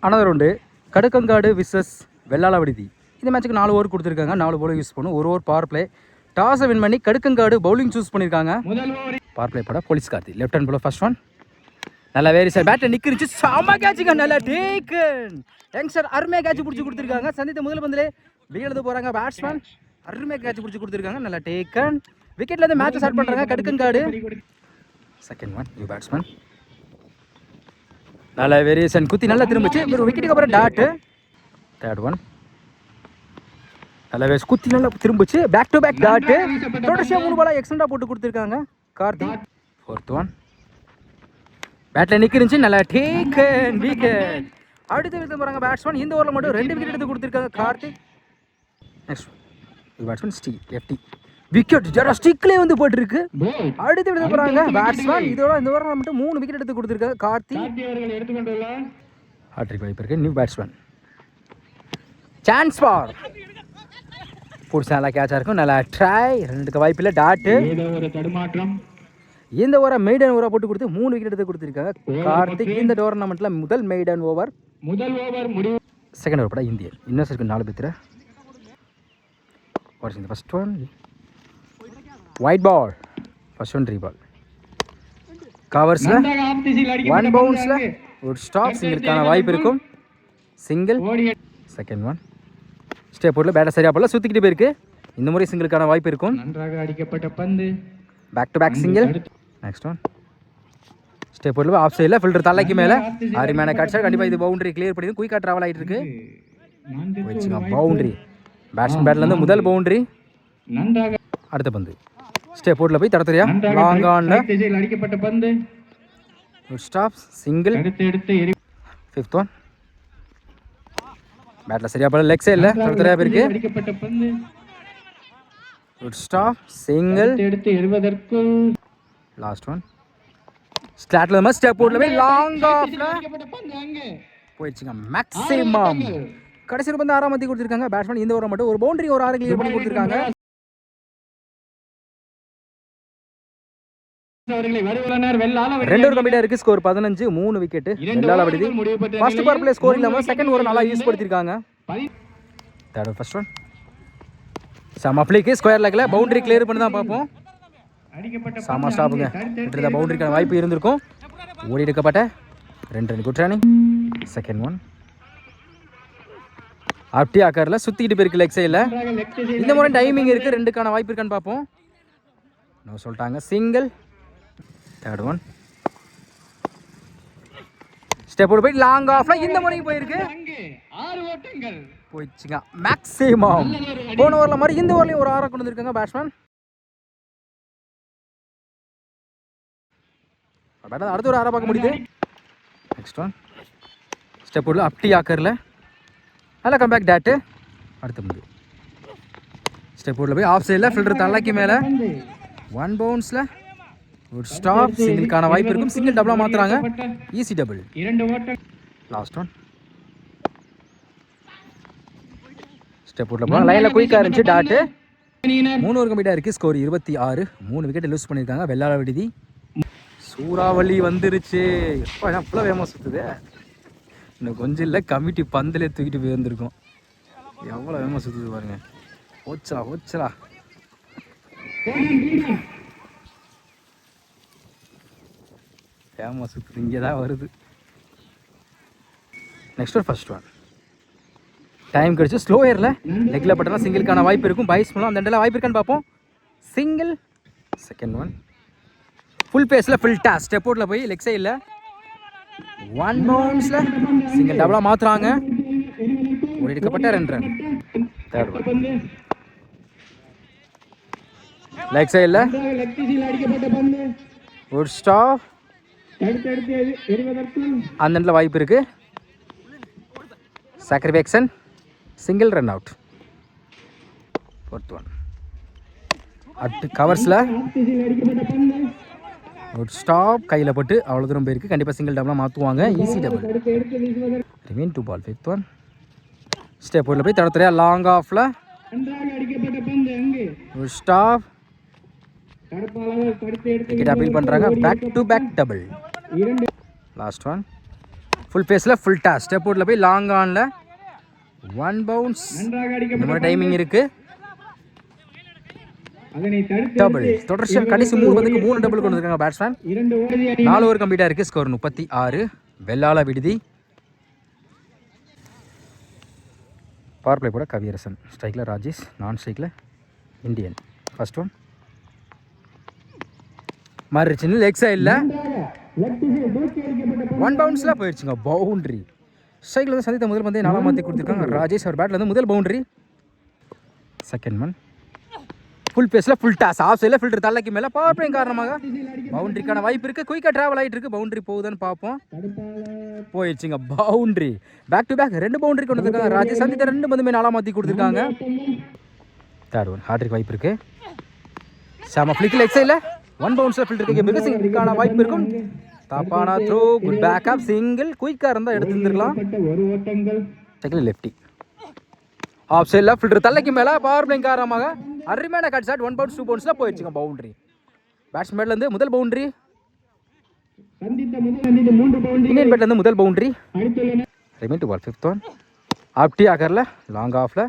Another round கடுக்கங்காடு versus Vellala விடுதி. இந்த மேட்ச்சுக்கு 4 ஓவர் கொடுத்துருக்காங்க. 4 போல யூஸ் பண்ணும். 1 ஓவர் பவர் பிளே. டாஸை வின் பண்ணி கடுக்கங்காடு பவுலிங் சூஸ் பண்ணியிருக்காங்க. பவர் பிளே பட போலீஸ் கார்த்தி. லெஃப்ட் ஹேண்ட் போல ஃபர்ஸ்ட் ஒன். நல்லா வேரி சார் பேட்டில் நிற்கிருச்சு. செம்ம கேட்சுங்க. நல்லா டேக்கன். யங்ஸ்டர் அருமையாக கேட்ச் பிடிச்சி கொடுத்துருக்காங்க. சந்தித்த முதல் பந்திலே விக்கெட் எடுத்து போகிறாங்க பேட்ஸ்மேன். அருமையாக கேட்ச் பிடிச்சி கொடுத்துருக்காங்க. நல்லா டேக்கன். விக்கெட்ல இருந்து மேட்சை ஸ்டார்ட் பண்ணுறாங்க கடுக்கங்காடு. Second one new batsman. நல்லா வேரியேஷன் குத்தி நல்லா திரும்பிச்சு. ஒரு விக்கெட்டுக்கு அப்புறம் டாட்டு. Third one. நல்லா வேஸ் குத்தி நல்லா திரும்பிச்சு. Back to back dot. தொடர்ச்சியாக 3 பாலா எக்ஸ்ட்ரா போட்டு கொடுத்துருக்காங்க கார்த்திக். Fourth one. பேட்டில் நிற்கிருந்துச்சு. நல்லா டேக்கன் விக்கெட். அடுத்த விக்கெட் போகிறாங்க பேட்ஸ்மேன். இந்த ஓவரில் மட்டும் 2 விக்கெட் எடுத்து கொடுத்துருக்காங்க கார்த்திக். நெக்ஸ்ட் பேட்ஸ்மேன் ஸ்டீ லெஃப்டி. விக்கெட் ஜரா ஸ்டிக்லேயே வந்து போட்டுருக்கு. அடுத்து விட போகிறாங்க பேட்ஸ்மேன். இதோட இந்த ஓவரில் மட்டும் 3 விக்கெட் எடுத்து கொடுத்துருக்காங்க கார்த்திக். ஹாட்ரிக் வாய்ப்பு இருக்கு. New batsman. சான்ஸ் ஃபார் புடிச்சா நல்லா கேட்சாக இருக்கும். நல்லா ட்ரை. 2க்கு வாய்ப்பு இல்லை. டாட்டு. இந்த ஓவரை மெய்டன் ஓவராக போட்டு கொடுத்து 3 விக்கெட் எடுத்து கொடுத்துருக்காங்க கார்த்திக். இந்த டோர்னமெண்ட்டில் முதல் மெய்டன் ஓவர். செகண்ட் ஓவர் பட இந்தியன் இன்னர்ஸ் இருக்கு 4 பேர். இந்த ஃபர்ஸ்ட் ஒன் ஒயிட் பால். ஃபர்ஸ்ட் ஒன் 3 பால். கவர்ஸில் 1 பவுன்ஸில் ஒரு ஸ்டாப். சிங்கிளுக்கான வாய்ப்பு இருக்கும். சிங்கிள். செகண்ட் ஒன் ஸ்டே போர்டில் பேட்டை சரியாக போடல. சுற்றிக்கிட்டு போயிருக்கு. இந்த முறை சிங்கிளுக்கான வாய்ப்பு இருக்கும். அடிக்கப்பட்ட பந்து. Back to back single. Next one stay போர்டில் ஆஃப் சைடில் ஃபில்டர் தலைக்கு மேலே அருமையான காட்சா. கண்டிப்பாக இது பவுண்டரி கிளியர் பண்ணி குயிக்காக ட்ராவல் ஆகிட்டு இருக்கு. பவுண்டரி. பேட்ஸ்மேன் பேட்லேருந்து முதல் பவுண்டரி. அடுத்த பந்து ஸ்டே போர்டில் போய் தடத்தறியா லாங் ஆன்ல அடிக்கப்பட்ட பந்து. Good stop. Single. Fifth one. பேட்டில் சரியா போல லெக் சைடில் தடத்தறியா போயிருக்கு. அடிக்கப்பட்ட பந்து. Good stop. Single. Last one ஸ்டார்ட்ல நம்ம ஸ்டே போர்டில் போய் லாங் ஆஃப்ல போயிடுச்சுங்க. மேக்ஸிமம் கடைசி பந்து 6ஆம் மத்தி கொடுத்துருக்காங்க பேட்ஸ்மேன். இந்த ஓவர் மட்டும் ஒரு பவுண்டரி ஒரு 6 கிளியர் பண்ணி கொடுத்துருக்காங்க. 2 ஓவர் கம்ப்ளீட்டா இருக்கு. ஸ்கோர் 15. 3 விக்கெட். வெள்ளாள விடுதி ஃபர்ஸ்ட் பவர் பிளே ஸ்கோர் இல்லாம செகண்ட் ஓவர் நல்லா யூஸ் படுத்திருக்காங்க. தேர்ட் ஃபர்ஸ்ட் ஒன் சம பிளேக்கு ஸ்கொயர் லெக்ல பவுண்டரி கிளியர் பண்ணி தான் பார்ப்போம். சாமா ஸ்டாப்புங்க. கிட்ட பவுண்டரிக்கான வாய்ப்பு இருந்திருக்கும். ஓடி எடுக்கப்பட்ட 2 run. Good running. Second one அப்படி ஆக்காரில் சுற்றிக்கிட்டு போயிருக்கு லெக் சைடில். இந்த முறை டைமிங் இருக்குது. 2க்கான வாய்ப்பு இருக்கான்னு பார்ப்போம். நான் சொல்லிட்டாங்க சிங்கிள். தேர்ட் ஒன் ஸ்டெப் போட்டு போய் லாங் ஆஃப்ல இந்த முறைக்கு போயிருக்கு. போயிடுச்சுங்க. மேக்ஸிமம் போன ஓவரில் மாதிரி இந்த ஓவர்லையும் ஒரு 6 கொண்டு வந்திருக்காங்க பேட்ஸ்மேன். அடுத்த ஒரு 6 பார்க்க முடியுது. நெக்ஸ்ட் ஒன் ஸ்டெப் போர்டில் அப்படி ஆக்கரில் நல்லா கம்பேக் டேட்டு. அடுத்த பந்து ஸ்டெப் போர்டில் போய் ஆஃப் சைடில் ஃபில்டர் தலைக்கு மேலே 1 பவுன்ஸில் ஒரு ஸ்டாப். சிங்கிளுக்கான வாய்ப்பு இருக்கும். சிங்கிள் டபுளாக மாற்றுறாங்க. Easy double. Last one step போர்டில் போனால் லைனில் குயிக்காக இருந்துச்சு. டாட்டு. 3 ஓவர் கம்ப்ளீட்டாக இருக்குது. ஸ்கோர் 26. 3 விக்கெட் லூஸ் பண்ணியிருக்காங்க வெள்ளாள விடுதி. சூறாவளி வந்துருச்சு. எப்போ ஃபுல்லாக வேகமாக சுற்றுது. இன்னும் கொஞ்சம் இல்லை கமிட்டி பந்திலே தூக்கிட்டு போயிருந்துருக்கோம். எவ்வளோ வேகமாக சுற்றுது பாருங்க. ஓச்சலா ஓச்சலா. வேகமாக சுற்றுது. இங்கே தான் வருது. நெக்ஸ்ட் ஒரு ஃபர்ஸ்ட் ஒன் டைம் கிடச்சி ஸ்லோ ஏரில் லெக்கில் பட்டனா சிங்கிளுக்கான வாய்ப்பு இருக்கும். பைஸ் பண்ணலாம். அந்த ரெண்டில் வாய்ப்பு இருக்கான்னு பார்ப்போம். சிங்கிள். செகண்ட் ஒன் ஃபுல் பேஸில் ஃபுல் டாஸ். ஸ்டெப் அவுட்டில் போய் லெக் சைடில் 1 பவுன்ஸில் சிங்கிள் டபுளாக மாற்றுறாங்க. ஓடி எடுக்கப்பட்ட 2 ரன். தேர்ட் ஒன் லெக் சைடில் ஒரு ஸ்டாப். அந்த இடத்துல வாய்ப்பு இருக்கு. சாக்ரிஃபேக்ஷன். Single run out. Fourth one at கவர்ஸில் ஒரு ஸ்டாப் கையில் போட்டு அவ்வளோ தூரம் போயிருக்கு. கண்டிப்பாக சிங்கிள் டபுளாக மாற்றுவாங்க. Easy double. Remain 2 ball. Fifth one step போர்டில் போய் தடத்துறையா லாங் ஆஃபில் ஒரு ஸ்டாப். விக்கெட் அப்பீல் பண்ணுறாங்க. Back to back double. Last one full பேஸில் ஃபுல் டாஸ் ஸ்டெப் அவுட்டில் போய் லாங் ஆனில் 1 பவுன்ஸ். நன்றாக இந்த அடிக்கப்பட்ட மாதிரி டைமிங் இருக்குது. அதனை தடுத்து டபுள் தொடர்ச்சியாக கடைசி 3 பந்துக்கு 3 டபுள் கொண்டு வந்திருக்காங்க பேட்ஸ்மேன். 2 ஓடி அணி 4 ஓவர் கம்ப்ளீட்டாக இருக்குது. ஸ்கோர் 36. வெள்ளாள விடுதி. பவர் பிளே கூட கவியரசன். ஸ்ட்ரைக்கில் ராஜேஷ், நான் ஸ்ட்ரைக்கில் இந்தியன். ஃபர்ஸ்ட் ஒன் மாறிடுச்சுன்னு லெக் சைடில் லெக் திசையில் தூக்கி அடிக்கப்பட்ட 1 பவுன்ஸில் போயிடுச்சுங்க. பவுண்ட்ரி. ஸ்ட்ரைக்கில் வந்து சந்தித்த முதல் பந்தை 4ஆம் மாற்றி கொடுத்துருக்காங்க ராஜேஷ். அவர் பேட்டில் வந்து முதல் பவுண்ட்ரி. செகண்ட் ஒன் ஃபுல் பேஸில் ஃபுல் டாஸ் ஆஃப் சைடில் ஃபில்டர் தலைக்கு மேலே பவர் பிளேயிங் காரணமாக பவுண்ட்ரிக்கான வாய்ப்பு இருக்குது. குயிக்காக ட்ராவல் ஆகிட்டு இருக்கு. பவுண்ட்ரி போகுதுன்னு பார்ப்போம். போயிடுச்சுங்க. Boundary. Back to back 2 boundary கொண்டு வந்திருக்காங்க ராஜேஷ். சந்தித்த 2 பந்துமே 4ஆம் மாற்றி கொடுத்துருக்காங்க. தேர்ட் ஒன் ஹாட்ரிக் வாய்ப்பு இருக்குது. சாம ஃப்ளிக் லெக் சைடில் 1 பவுன்ஸில் ஃபில்டருக்கு மிகசிங்கான வாய்ப்பு இருக்கும். தப்பான த்ரோ. Good backup. சிங்கிள். குயிக்காக இருந்தால் எடுத்துருந்துருக்கலாம். ஒரு ஓட்டங்கள் செகண்ட் லெஃப்டி ஆஃப் சைடில் ஃபில்டர் தலைக்கு மேலே பவர் பிளேயிங் காரணமாக அருமையான கட் ஷாட். 1 பவுன்ஸ் 2 பவுன்ஸில் போயிடுச்சுங்க. பவுண்ட்ரி. பேட்ஸ்மேன்லேருந்து முதல் பவுண்ட்ரி. சந்தித்த 3 பவுண்டரி இந்தியன் பேட்லேருந்து முதல் பவுண்ட்ரி. அடித்துள்ளனர். Remain two ball. Fifth one ஆப்டி ஆகரில் லாங் ஆஃபில்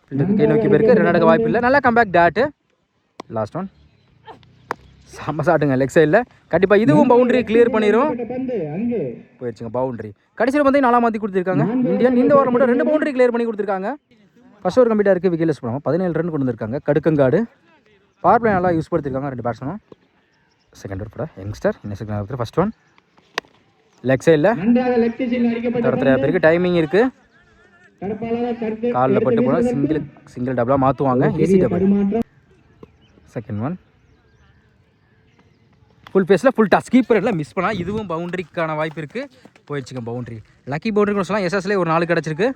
ஃபில்டருக்கு கை நோக்கி போயிருக்கு. ரன் எடுக்க வாய்ப்பு இல்லை. நல்லா கம்பேக் டாட்டு. லாஸ்ட் ஒன் செம்ம ஷாட்டுங்க லெக் சைடில். கண்டிப்பாக இதுவும் பவுண்ட்ரி கிளியர் பண்ணிடும். பந்து அங்கே போயிடுச்சுங்க. பவுண்ட்ரி. கடைசியில் வந்து 4ஆம் மாற்றி கொடுத்துருக்காங்க இந்தியன். இந்த ஓவர் மட்டும் 2 பவுண்ட்ரி கிளியர் பண்ணி கொடுத்துருக்காங்க. ஃபர்ஸ்ட் ஓவர் கம்ப்ளீட்டாக இருக்குது. விக்கெட்லெஸ் பண்ணாமல் 17 ரன் கொண்டு வந்திருக்காங்க. கடுக்கங்காடு. பவர் பிளே நல்லா யூஸ் படுத்திருக்காங்க 2 பேட்ஸ்மேனும். செகண்ட் ஓவர் கூட யங்ஸ்டர். இன்னும் second over first one leg சைடில் நன்றாக லெக் திசையில் அடிக்கப்பட்ட தரத்துல பேருக்கு டைமிங் இருக்குது. தடுப்பாளர் தடுத்து காலில் பட்டு போனால் சிங்கிள் டபுளாக மாற்றுவாங்க. Easy double. பரிமாற்றம் செகண்ட் ஒன் ஃபுல் பேஸில் ஃபுல் டாஸ். கீப்பர் எல்லாம் மிஸ் பண்ணால் இதுவும் பவுண்ட்ரிக்கான வாய்ப்பு இருக்குது. போயிடுச்சுங்க. பவுண்ட்ரி. லக்கி பவுண்ட்ரி கூட சொல்லலாம். எஸ்எஸ்லேயே ஒரு 4 கிடச்சிருக்கு.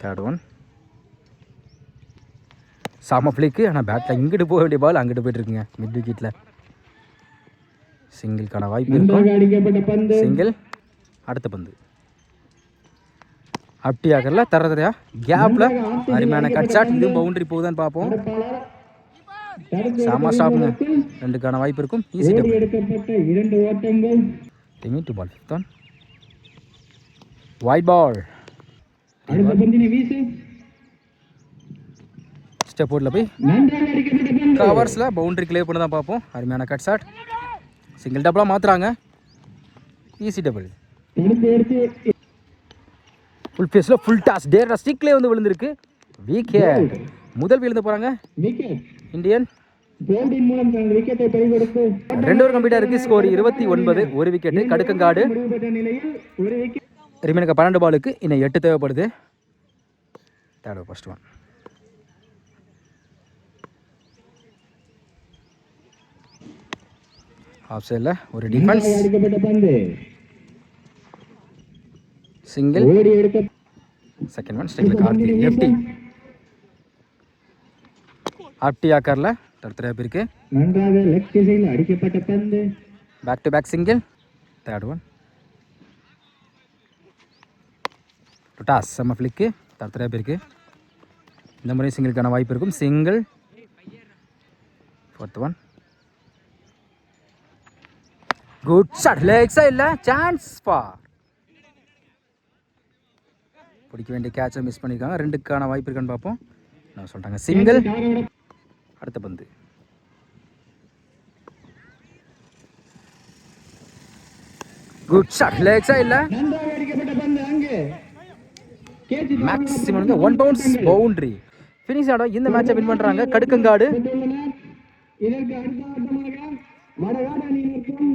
தேர்ட் ஒன் சாம ஃப்ளிக்கு. ஆனால் பேட்டில் இங்கிட்டு போக வேண்டிய பால் அங்கிட்டு போயிட்டுருக்குங்க மிட் விக்கெட்டில். சிங்கிள்கான வாய்ப்பு இருக்கும். நன்றாக அடிக்கப்பட்ட பந்து சிங்கிள். அடுத்த பந்து அப்படி ஆகல தரதரையா கேப்பில் அருமையான கட் ஷாட். இதுவும் பவுண்ட்ரி போகுதான்னு பார்ப்போம். தடுப்பாளர் தடுத்து சாமா ஸ்டாப்ங்க. 2க்கான வாய்ப்பு இருக்கும். ஈஸி ஓடி டபுள். எடுக்கப்பட்ட 2 ஓட்டங்கள் remain two ball. Fifth one wide ball. அடுத்த பந்தினை வீசு. ஸ்டெப் அவுட்டில் போய் நன்றாக அடிக்கப்பட்ட பந்து கவர்ஸில் பவுண்ட்ரி கிளியர் பண்ணி தான் பார்ப்போம். அருமையான கட் ஷாட். சிங்கிள் டபுளாக மாற்றுறாங்க. Easy double. தடுத்து எடுத்து ஃபுல் ஃபேஸில் ஃபுல் டாஸ். டேரா ஸ்டிக்லேயே வந்து விழுந்திருக்கு. விக்கெட். முதல் விழுந்து போகிறாங்க விக்கெட். இந்தியன். போல்டின் மூலம் தனது விக்கெட்டை பறிகொடுத்து 2 ஓவர் கம்ப்ளீட்டாக இருக்குது. ஸ்கோர் 29. 1 விக்கெட்டு. கடுக்கங்காடு. முடிவு பெற்ற நிலையில் ஒரு விக்கெட். ரிமைனுக்கு 12 பாலுக்கு இன்னும் 8 தேவைப்படுது. தேர்ட் ஃபர்ஸ்ட் ஒன் ஆஃப் சைடில் ஒரு டிஃபென்ஸ். நன்றாக அடிக்கப்பட்ட பந்து சிங்கிள். ஓடி எடுக்க செகண்ட் ஒன் ஸ்ட்ரைக்கில் கார்த்தி லெஃப்டி. ஆப்டி ஆக்கரில் தடுத்துற பேருக்கு நன்றாக லெக் திசையில் அடிக்கப்பட்ட பந்து back to back single. Third one toss. செம்ம ஃப்ளிக்கு. தடுத்துற பேருக்கு இந்த முறை சிங்கிளுக்கான வாய்ப்பு இருக்கும். Single. Fourth one good shot. லெக்ஸா இல்லை சான்ஸ் ஃபார். பிடிக்க வேண்டிய கேட்சை மிஸ் பண்ணியிருக்காங்க. 2க்கான வாய்ப்பு இருக்கான்னு பார்ப்போம். நான் சொல்லிட்டாங்க சிங்கிள். அடுத்த பந்து குட் ஷாட். லெக்ஸா இல்லை நன்றாக அடிக்கப்பட்ட பந்து அங்கே catch maximum 1 bounce boundary. Finish ஆடும். இந்த மேட்சை வின் பண்ணுறாங்க கடுக்கங்காடு. பெற்றுள்ளனர். இதற்கு அடுத்த ஆட்டமாக வடகாடு அணியினருக்கும்